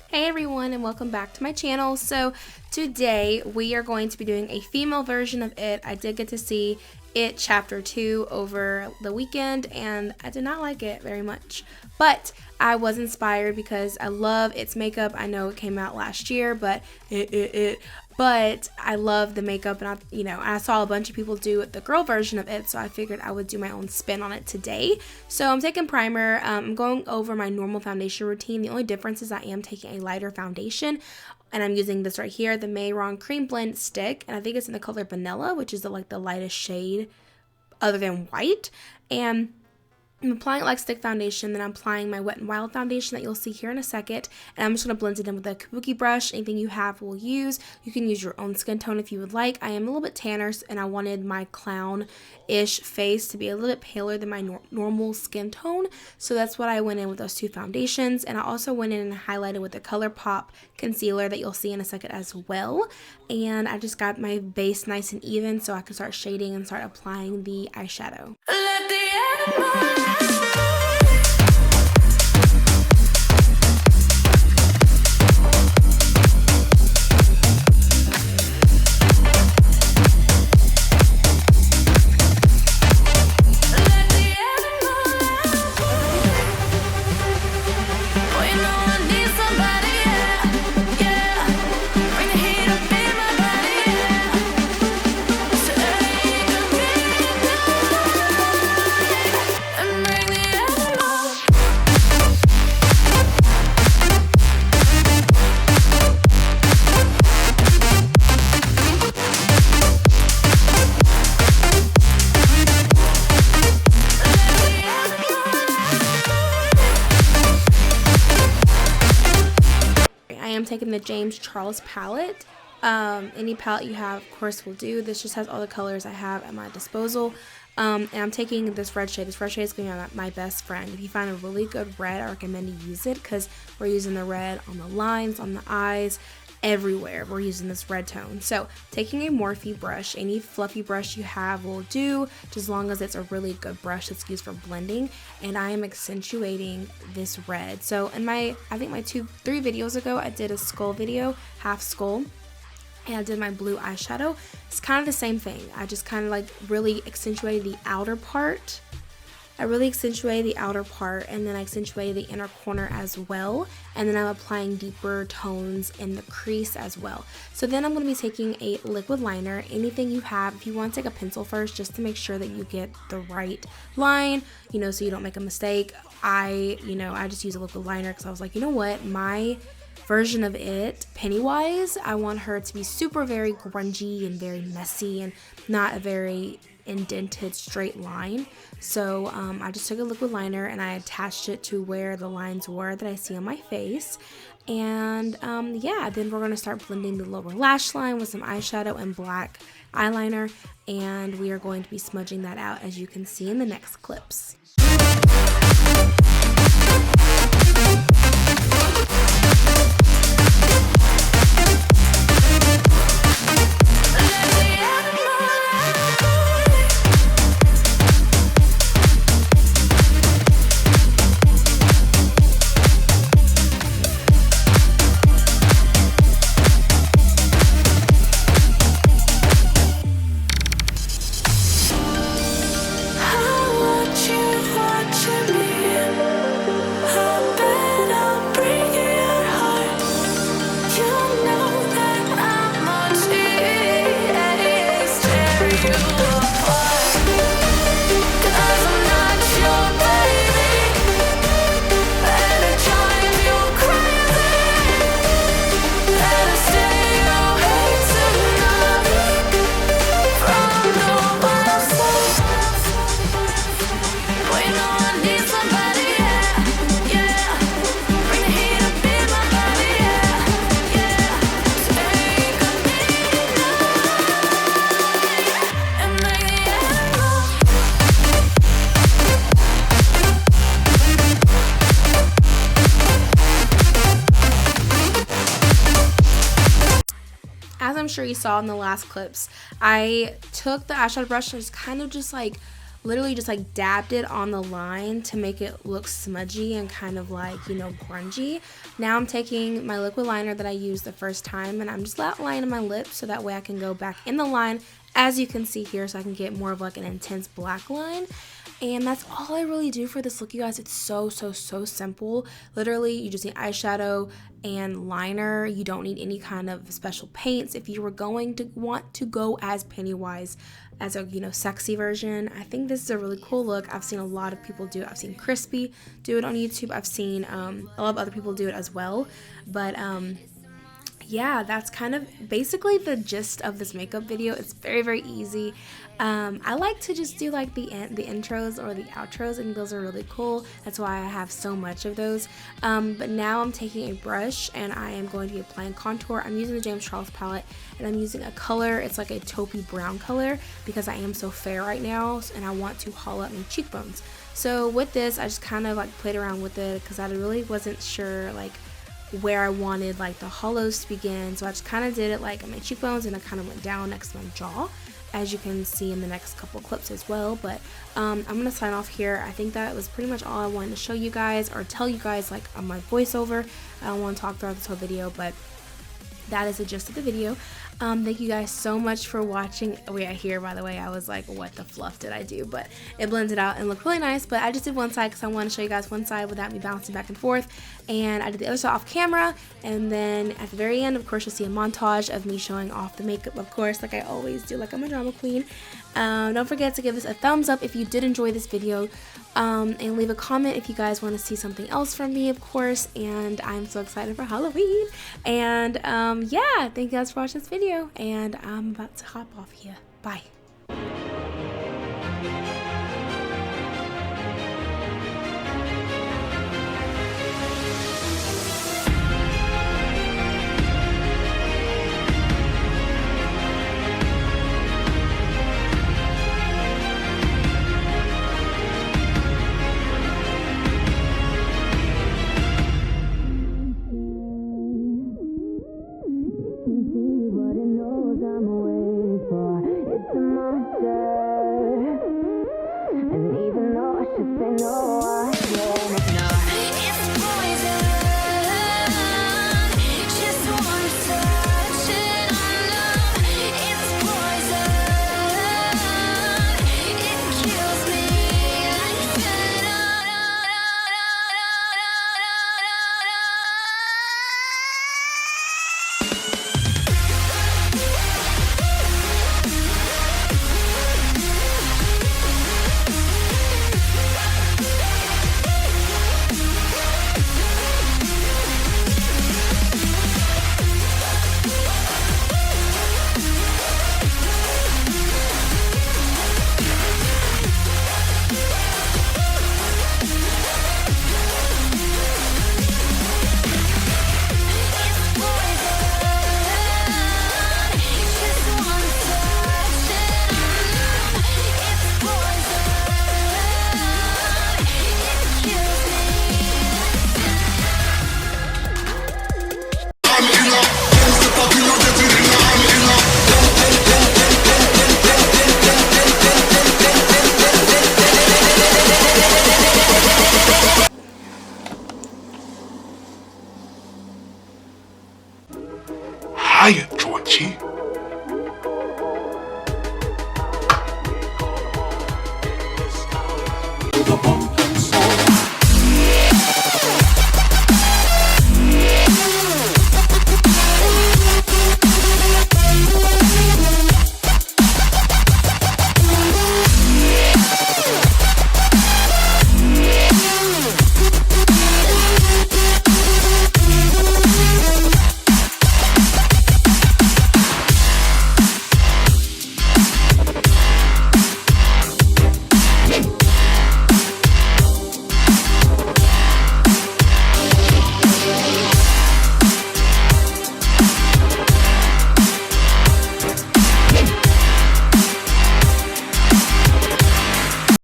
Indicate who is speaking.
Speaker 1: Hey everyone, and welcome back to my channel. So today we are going to be doing a female version of It. I did get to see It Chapter 2 over the weekend and I did not like it very much, but I was inspired because I love its makeup. I know it came out last year, but but I love the makeup, and I saw a bunch of people do the girl version of It, so I figured I would do my own spin on it today. So I'm taking primer. I'm going over my normal foundation routine. The only difference is I am taking a lighter foundation, and I'm using this right here, the Mayron Cream Blend Stick, and I think it's in the color Vanilla, which is the lightest shade other than white. And I'm applying it like stick foundation, then I'm applying my Wet n Wild foundation that you'll see here in a second, and I'm just going to blend it in with a kabuki brush. Anything you have will use. You can use your own skin tone if you would like. I am a little bit tanner, and I wanted my clown-ish face to be a little bit paler than my normal skin tone, so that's what I went in with those two foundations. And I also went in and highlighted with the ColourPop concealer that you'll see in a second as well. And I just got my base nice and even so I can start shading and start applying the eyeshadow. I'm taking the James Charles palette. Any palette you have, of course, will do. This just has all the colors I have at my disposal. And I'm taking this red shade. This red shade is going to be my best friend. If you find a really good red, I recommend to use it because we're using the red on the lines, on the eyes, everywhere. We're using this red tone. So taking a Morphe brush, any fluffy brush you have will do, just as long as it's a really good brush that's used for blending. And I am accentuating this red. So in I think my 3 videos ago, I did a skull video, half skull, and I did my blue eyeshadow. It's kind of the same thing. I just kind of like really accentuated the outer part. And then I accentuated the inner corner as well, and then I'm applying deeper tones in the crease as well. So then I'm going to be taking a liquid liner, anything you have. If you want to take a pencil first, just to make sure that you get the right line, so you don't make a mistake. I just use a liquid liner because I was like, you know what, my version of It, Pennywise, I want her to be very grungy and very messy and not a very indented straight line. So I just took a liquid liner and I attached it to where the lines were that I see on my face. And yeah, then we're going to start blending the lower lash line with some eyeshadow and black eyeliner, and we are going to be smudging that out, as you can see in the next clips. I'm sure you saw in the last clips, I took the eyeshadow brush and just kind of just like literally just like dabbed it on the line to make it look smudgy and kind of like, you know, grungy. Now I'm taking my liquid liner that I used the first time and I'm just outlining my lips so that way I can go back in the line, as you can see here, so I can get more of like an intense black line. And that's all I really do for this look, you guys. It's so simple. Literally, you just need eyeshadow and liner. You don't need any kind of special paints. If you were going to want to go as Pennywise, as a, you know, sexy version, I think this is a really cool look. I've seen a lot of people do it. I've seen Crispy do it on YouTube. I've seen a lot of other people do it as well. But yeah, that's kind of basically the gist of this makeup video. It's very easy. I like to just do like the intros or the outros, and those are really cool. That's why I have so much of those. But now I'm taking a brush and I am going to be applying contour. I'm using the James Charles palette and I'm using a color. It's like a taupey brown color because I am so fair right now and I want to hollow out my cheekbones. So with this, I just kind of like played around with it because I really wasn't sure like where I wanted like the hollows to begin. So I just kind of did it like on my cheekbones and I kind of went down next to my jaw, as you can see in the next couple clips as well. But I'm gonna sign off here. I think that was pretty much all I wanted to show you guys or tell you guys like on my voiceover. I don't want to talk throughout this whole video, but that is the gist of the video. Thank you guys so much for watching. Oh yeah, here by the way, I was like, what the fluff did I do? But it blended out and looked really nice. But I just did one side because I want to show you guys one side without me bouncing back and forth. And I did the other side off camera. And then at the very end, of course, you'll see a montage of me showing off the makeup, of course, like I always do, like I'm a drama queen. Don't forget to give this a thumbs up if you did enjoy this video. And leave a comment if you guys want to see something else from me, of course. And I'm so excited for Halloween. And yeah, thank you guys for watching this video. And I'm about to hop off here. Bye.
Speaker 2: Hiya, Georgie.